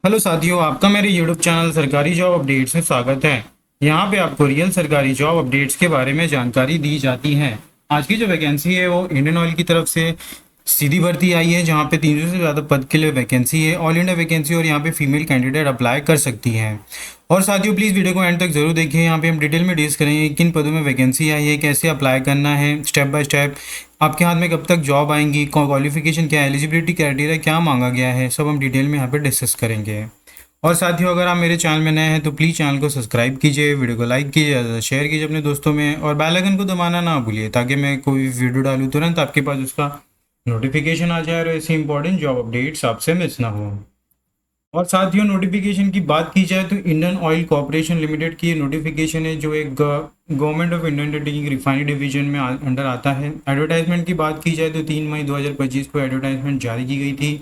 Hello साथियों, आपका मेरे YouTube चैनल सरकारी जॉब अपडेट्स में स्वागत है। यहाँ पे आपको रियल सरकारी जॉब अपडेट्स के बारे में जानकारी दी जाती है। आज की जो वैकेंसी है वो इंडियन ऑयल की तरफ से सीधी भर्ती आई है, जहाँ पे 300 से ज़्यादा पद के लिए वैकेंसी है, ऑल इंडिया वैकेंसी, और यहाँ पे फीमेल कैंडिडेट अप्लाई कर सकती हैं। और साथियों, प्लीज़ वीडियो को एंड तक जरूर देखिए। यहाँ पे हम डिटेल में डिस्कस करेंगे किन पदों में वैकेंसी आई है, कैसे अप्लाई करना है, स्टेप बाय स्टेप, आपके हाथ में कब तक जॉब आएंगी, क्वालिफिकेशन क्या है, एलिजिबिलिटी क्राइटेरिया क्या मांगा गया है, सब हम डिटेल में यहाँ पे डिस्कस करेंगे। और साथियों, अगर आप मेरे चैनल में नए हैं तो प्लीज़ चैनल को सब्सक्राइब कीजिए, वीडियो को लाइक कीजिए, ज़्यादा शेयर कीजिए अपने दोस्तों में, और बेल आइकन को दबाना ना भूलिए ताकि मैं कोई वीडियो डालूँ तुरंत आपके पास उसका नोटिफिकेशन आ जाए और ऐसी इंपॉर्टेंट जॉब अपडेट्स आपसे मिस ना हो। और साथियों, नोटिफिकेशन की बात की जाए तो इंडियन ऑयल कॉर्पोरेशन लिमिटेड की नोटिफिकेशन है, जो एक government of Indian undertaking refinery division में अंडर आता है। एडवर्टाइजमेंट की बात की जाए तो 3 मई 2025 को एडवर्टाइजमेंट जारी की गई थी।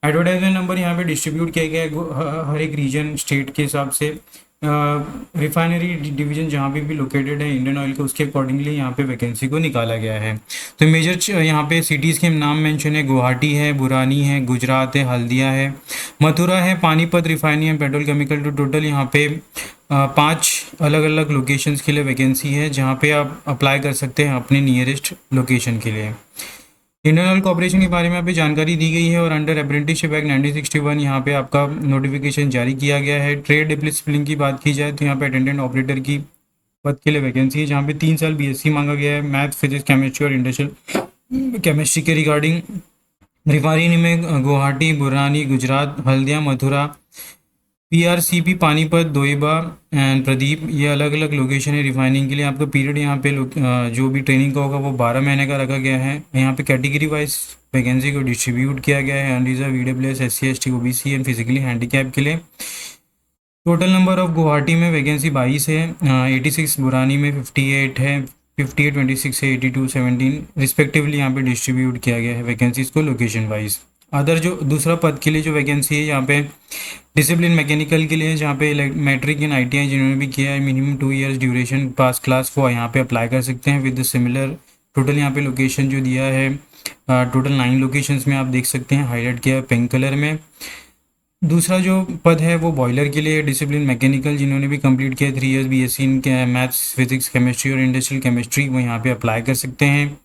एडवर्टाइजमेंट नंबर यहाँ पे डिस्ट्रीब्यूट किया गया है हर एक रीजन स्टेट के हिसाब से। रिफाइनरी डिवीजन जहाँ भी लोकेटेड है इंडियन ऑयल के, उसके अकॉर्डिंगली यहाँ पे वैकेंसी को निकाला गया है। तो मेजर यहाँ पे सिटीज़ के नाम मेंशन है, गुवाहाटी है, बुरानी है, गुजरात है, हल्दिया है, मथुरा है, Panipat refinery and petrol chemical. तो टोटल यहाँ पे 5 अलग अलग लोकेशंस के लिए वैकेंसी है, जहाँ पे आप अप्लाई कर सकते हैं अपने नियरेस्ट लोकेशन के लिए। इंडियन ऑयल कॉर्पोरेशन के बारे में यहाँ पे जानकारी दी गई है, और अंडर अप्रेंटिसशिप एक्ट 1961 यहाँ पे आपका नोटिफिकेशन जारी किया गया है। ट्रेड डिसिप्लिन की बात की जाए तो यहाँ पे अटेंडेंट ऑपरेटर की पद के लिए वैकेंसी है, जहाँ पे 3 साल BSc मांगा गया है, मैथ, फिजिक्स, केमिस्ट्री और इंडस्ट्रियल केमिस्ट्री के रिगार्डिंग। रिफाइनरी में गुवाहाटी, बुरानी, गुजरात, हल्दिया, मथुरा, PRCP, पानीपत, दोईबा एंड प्रदीप, ये अलग अलग लोकेशन है रिफाइनिंग के लिए। आपका पीरियड यहाँ पे जो भी ट्रेनिंग का होगा वो 12 महीने का रखा गया है। यहाँ पे कैटेगरी वाइज वैकेंसी को डिस्ट्रीब्यूट किया गया है, unreserve, EWS, SC ST OBC and physically handicap के लिए। टोटल नंबर ऑफ गुवाहाटी में वैकेंसी 22 है, 86 बुरानी में 58 है, 58 26 है, 82 17 रिस्पेक्टिवली यहाँ पे डिस्ट्रीब्यूट किया गया है वैकेंसीज को लोकेशन वाइज। अदर जो दूसरा पद के लिए जो वैकेंसी है यहाँ पे डिसिप्लिन मैकेनिकल के लिए, जहाँ पे मैट्रिक इन ITI जिन्होंने भी किया है, मिनिमम 2 इयर्स ड्यूरेशन पास क्लास, वो यहाँ पे अप्लाई कर सकते हैं विद सिमिलर। टोटल यहाँ पे लोकेशन जो दिया है, टोटल 9 लोकेशंस में आप देख सकते हैं, हाईलाइट किया है पिंक कलर में। दूसरा जो पद है वो बॉयलर के लिए, डिसिप्लिन मैकेनिकल, जिन्होंने भी कंप्लीट किया 3 years BSc in maths, physics, chemistry और इंडस्ट्रियल केमिस्ट्री, वो यहाँ पे अप्लाई कर सकते हैं।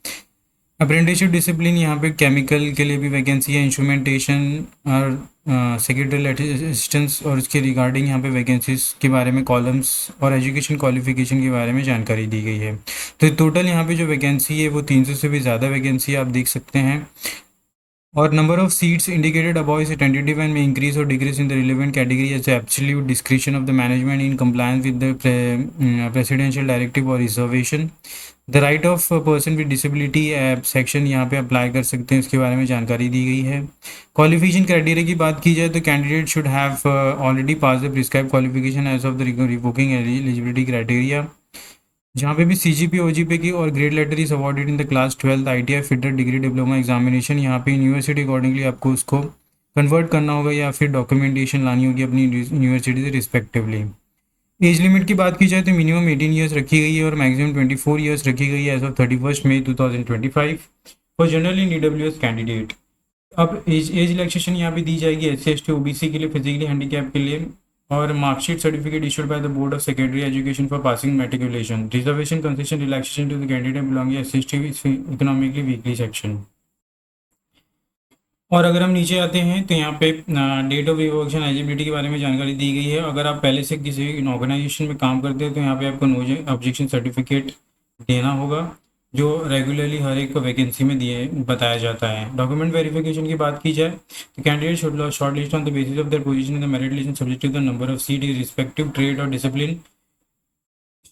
अप्रेंटिसशिप डिसिप्लिन यहाँ पे केमिकल के लिए भी वैकेंसी है, इंस्ट्रूमेंटेशन और सेक्रेटरी असिस्टेंट्स, और उसके रिगार्डिंग यहाँ पे वैकेंसीज के बारे में कॉलम्स और एजुकेशन क्वालिफिकेशन के बारे में जानकारी दी गई है। तो टोटल यहाँ पे जो वैकेंसी है वो 300 से भी ज़्यादा वैकेंसी आप देख सकते हैं। और number of seats indicated above is tentative and may increase or decrease in the relevant category as the absolute discretion of the management in compliance with the presidential directive or reservation. The right of a person with disability section यहाँ पे apply कर सकते हैं, इसके बारे में जानकारी दी गई है। क्वालिफिकेशन क्राइटेरिया की बात की जाए तो candidate should have already pass the prescribe qualification as of the revoking eligibility criteria. जहाँ पे भी CGP OGP की और grade letter is awarded in the class 12 ITI fitter degree diploma examination. यहाँ पे यूनिवर्सिटी अकॉर्डिंगली आपको उसको कन्वर्ट करना होगा या फिर डॉक्यूमेंटेशन लानी होगी अपनी यूनिवर्सिटी से रिस्पेक्टिवली। एज लिमिट की बात की जाए तो मिनिमम 18 ईयर्स रखी गई है और मैक्सिमम 24 ईयर्स रखी गई है age of 31 May 2025 for general in EWS candidate. अब एज रिलैक्सेशन यहाँ पे दी जाएगी SC ST OBC के लिए, फिजिकली हैंडीकैप के लिए, और marksheet certificate issued by the board of secondary education for passing matriculation. Reservation concession relaxation to the candidate belonging SC ST economically weakly section. और अगर हम नीचे आते हैं तो यहाँ पे डेट ऑफ रिवोकेशन एलिजिबिलिटी के बारे में जानकारी दी गई है। अगर आप पहले से किसी ऑर्गेनाइजेशन में काम करते हैं तो यहाँ पे आपको नो ऑब्जेक्शन सर्टिफिकेट देना होगा, जो रेगुलरली हर एक वैकेंसी में दिए बताया जाता है। डॉक्यूमेंट वेरिफिकेशन की बात की जाए तो candidate should shortlist on the basis of their position in the merit list subject to the number of seat respective trade और discipline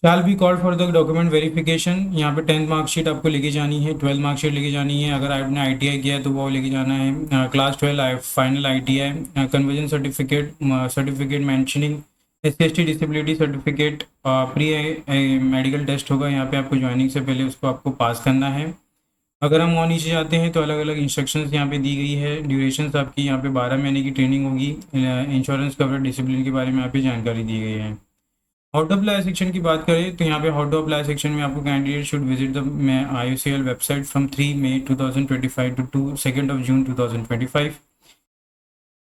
shall be called for the document verification. यहाँ पे 10th marksheet आपको लेके जानी है, 12th marksheet लेके जानी है, अगर आपने ITI किया है तो वो लेके जाना है, class 12 final ITI, conversion certificate mentioning SC ST disability certificate, pre medical test होगा यहाँ पे आपको ज्वाइनिंग से पहले, उसको आपको पास करना है। अगर हम और नीचे जाते हैं तो अलग अलग इंस्ट्रक्शंस यहाँ पे दी गई है। ड्यूरेशंस आपकी यहाँ पे 12 महीने की ट्रेनिंग होगी। इंश्योरेंस कवरेज डिसिप्लिन के बारे में यहाँ पे जानकारी दी गई है। हाउ टू अप्लाई सेक्शन की बात करें तो यहाँ पे हाउ टू अप्लाई सेक्शन में आपको candidate should visit the IOCL website from 3 May 2025 to 2 June 2025।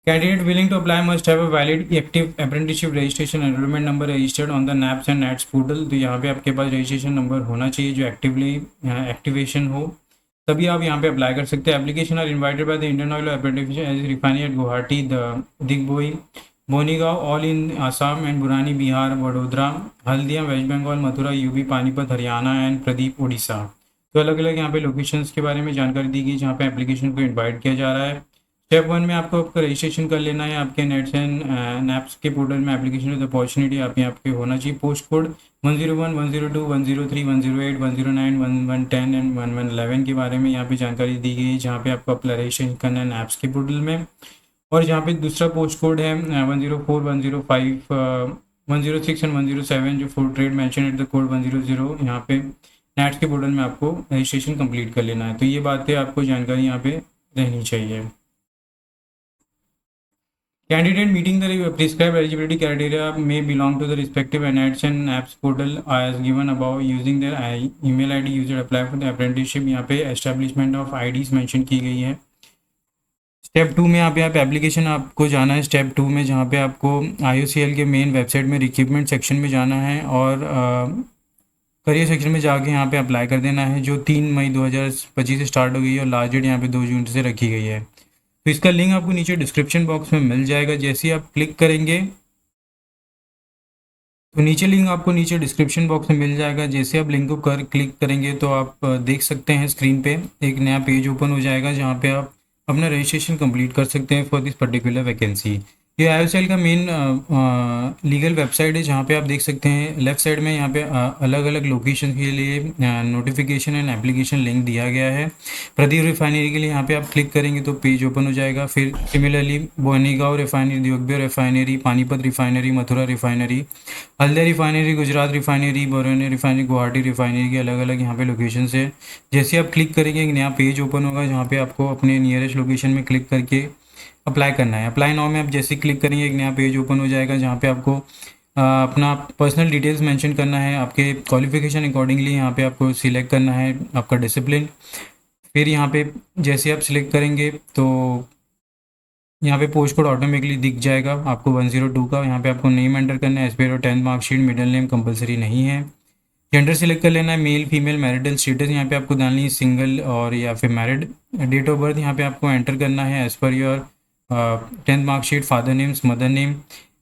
Candidate willing to apply must have a valid active apprenticeship registration enrollment number registered on the NAPS and NATS portal। तो यहाँ पे आपके पास registration number होना चाहिए जो actively activation हो, तभी आप यहाँ पे अप्लाई कर सकते हैं। Application are invited by the Indian Oil apprentice as refinery at Guwahati, Digboi, Bongaigaon all in Assam and Barauni Bihar, Vadodara, Haldia West Bengal, Mathura UP, Panipat Haryana and Paradip Orissa. तो अलग अलग यहाँ पे लोकेशंस के बारे में जानकारी दी गई जहाँ पे एप्लीकेशन को इन्वाइट किया जा रहा है। स्टेप 1 में आपको आपका रजिस्ट्रेशन कर लेना है आपके नेट्स एंड नैप्स के पोर्टल में। एप्लीकेशन विद अपॉर्चुनिटी आप यहाँ पे होना चाहिए। पोस्ट कोड 101, 102, 103, 108, 109, 1110 एंड 1111 के बारे में यहाँ पे जानकारी दी गई है जहाँ पे आपको अपना रजिस्ट्रेशन करना है नैप्स के पोर्टल में। और जहाँ पे दूसरा पोस्ट कोड है 104, 105, 106 एंड 107 जो full trade mention at the code 100, यहाँ पे नेट्स के पोर्टल में आपको रजिस्ट्रेशन कंप्लीट कर लेना है। तो ये बातें आपको जानकारी यहाँ पे रहनी चाहिए। Candidate meeting the prescribed eligibility criteria may belong to the respective NATS and apps portal as given above using their email ID user apply for the apprenticeship। यहाँ पे establishment of IDs मेंशन की गई है। Step 2 में यहाँ पे आप application आपको जाना है। स्टेप 2 में जहाँ पे आपको IOCL के मेन वेबसाइट में रिक्रूटमेंट सेक्शन में जाना है और करियर सेक्शन में जाके यहाँ पे अप्लाई कर देना है जो 3 मई 2025 से स्टार्ट हो गई है और लास्ट डेट यहाँ पे 2 जून से रखी गई है। तो इसका लिंक आपको नीचे डिस्क्रिप्शन बॉक्स में मिल जाएगा। जैसे ही आप क्लिक करेंगे तो नीचे डिस्क्रिप्शन बॉक्स में मिल जाएगा। जैसे आप लिंक को क्लिक करेंगे तो आप देख सकते हैं स्क्रीन पे एक नया पेज ओपन हो जाएगा जहाँ पे आप अपना रजिस्ट्रेशन कंप्लीट कर सकते हैं फॉर दिस पर्टिकुलर वैकेंसी। ये IOCL का मेन लीगल वेबसाइट है जहाँ पे आप देख सकते हैं लेफ्ट साइड में यहाँ पे अलग अलग लोकेशन के लिए नोटिफिकेशन एंड एप्लीकेशन लिंक दिया गया है। प्रदीप रिफाइनरी के लिए यहाँ पे आप क्लिक करेंगे तो पेज ओपन हो जाएगा। फिर similarly Bongaigaon refinery, Digboi refinery, Panipat refinery, Mathura refinery, Haldia refinery, Gujarat refinery, Barauni refinery, Guwahati refinery के अलग अलग यहाँ पे लोकेशन है। जैसे आप क्लिक करेंगे एक नया पेज ओपन होगा जहाँ पे आपको अपने नियरेस्ट लोकेशन में क्लिक करके अप्लाई करना है। अप्लाई नाउ में आप जैसे क्लिक करेंगे एक नया पेज ओपन हो जाएगा जहाँ पे आपको अपना पर्सनल डिटेल्स मेंशन करना है। आपके क्वालिफिकेशन अकॉर्डिंगली यहाँ पे आपको सिलेक्ट करना है आपका डिसिप्लिन। फिर यहाँ पे जैसे आप सिलेक्ट करेंगे तो यहाँ पे पोस्ट कोड ऑटोमेटिकली दिख जाएगा आपको 102 का। यहाँ पे आपको नेम एंटर करना है, एसपीआर और 10th marksheet, middle name compulsory नहीं है। जेंडर सिलेक्ट कर लेना है, मेल फीमेल, मैरिटल स्टेटस यहाँ पे आपको डालनी है सिंगल और या फिर मैरिड। डेट ऑफ बर्थ यहाँ पे आपको एंटर करना है as per your 10th marksheet, father names, mother name.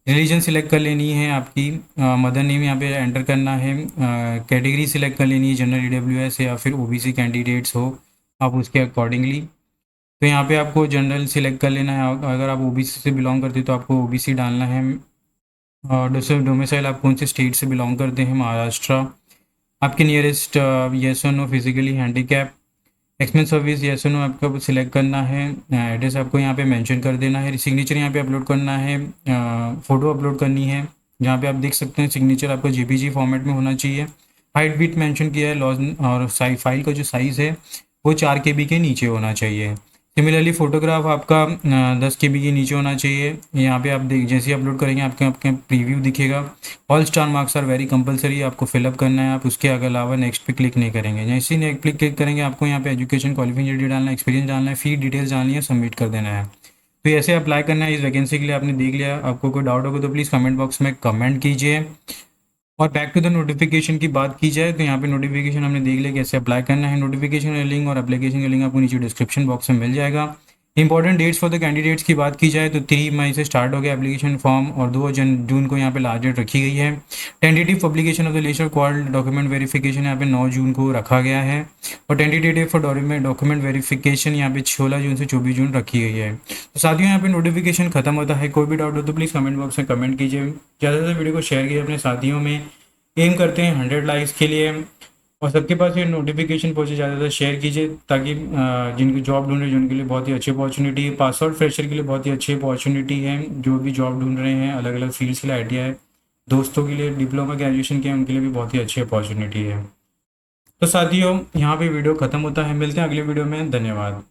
Religion select कर लेनी है आपकी, मदर नेम यहाँ पे एंटर करना है। कैटेगरी सिलेक्ट कर लेनी है, जनरल EWS या फिर OBC कैंडिडेट्स हो आप उसके अकॉर्डिंगली। तो यहाँ पे आपको जनरल सिलेक्ट कर लेना है। अगर आप OBC से बिलोंग करते तो आपको OBC डालना है। डोमिसाइल आप कौन से स्टेट से बिलोंग करते हैं, महाराष्ट्र। आपके नियरेस्ट येस और no physically handicap, expense service yes और नो आपको सिलेक्ट करना है। एड्रेस आपको यहाँ पे मेंशन कर देना है। सिग्नेचर यहाँ पे अपलोड करना है, फ़ोटो अपलोड करनी है जहाँ पे आप देख सकते हैं सिग्नेचर आपका JPG फॉर्मेट में होना चाहिए। हाइट विड्थ मेंशन किया है लॉज और फाइल का जो साइज़ है वो 4 KB के नीचे होना चाहिए। सिमिलरली फोटोग्राफ आपका 10 KB के नीचे होना चाहिए। यहाँ पे आप देख जैसे अपलोड करेंगे आपके प्रीव्यू दिखेगा। All star marks are very compulsory, आपको फिलअप करना है। आप उसके अलावा नेक्स्ट पे क्लिक नहीं करेंगे। जैसे ही नेक्स्ट पे क्लिक करेंगे आपको यहाँ पे एजुकेशन क्वालिफिकेशन डालना है, एक्सपीरियंस डालना है, फी डिटेल्स डालनी है, सबमिट कर देना है। तो ऐसे अप्लाई करना है इस वैकेंसी के लिए। आपने देख लिया, आपको कोई डाउट होगा तो प्लीज़ कमेंट बॉक्स में कमेंट कीजिए। और बैक टू द नोटिफिकेशन की बात की जाए तो यहाँ पे नोटिफिकेशन हमने देख लिया कैसे अप्लाई करना है। नोटिफिकेशन का लिंक और एप्लीकेशन का लिंक आपको नीचे डिस्क्रिप्शन बॉक्स में मिल जाएगा। Important dates for the candidates की बात की जाए तो 3 मई से स्टार्ट हो गया एप्लीकेशन फॉर्म और 2 जून को यहाँ पे लास्ट डेट रखी गई है। Tentative publication of the list of qualified document verification यहाँ पे 9 जून को रखा गया है और tentative date for document verification यहाँ पे 16 जून से 24 जून रखी गई है। तो साथियों यहाँ पे नोटिफिकेशन खत्म होता है। कोई भी डाउट हो तो प्लीज़ कमेंट बॉक्स में कमेंट कीजिए। ज़्यादा से वीडियो को शेयर कीजिए अपने साथियों में। एम करते हैं 100 लाइक्स के लिए और सबके पास ये नोटिफिकेशन पहुंचे, ज़्यादा शेयर कीजिए ताकि जिनकी जॉब ढूंढ रहे हैं उनके लिए बहुत ही अच्छी अपॉर्चुनिटी है। पास आउट फ्रेशर के लिए बहुत ही अच्छी अपॉर्चुनिटी है। जो भी जॉब ढूंढ रहे हैं अलग अलग फील्ड्स के लिए ITI दोस्तों के लिए, डिप्लोमा ग्रेजुएशन के उनके लिए भी बहुत ही अच्छी अपॉर्चुनिटी है। तो साथियों यहाँ पे वीडियो खत्म होता है। मिलते हैं अगले वीडियो में। धन्यवाद।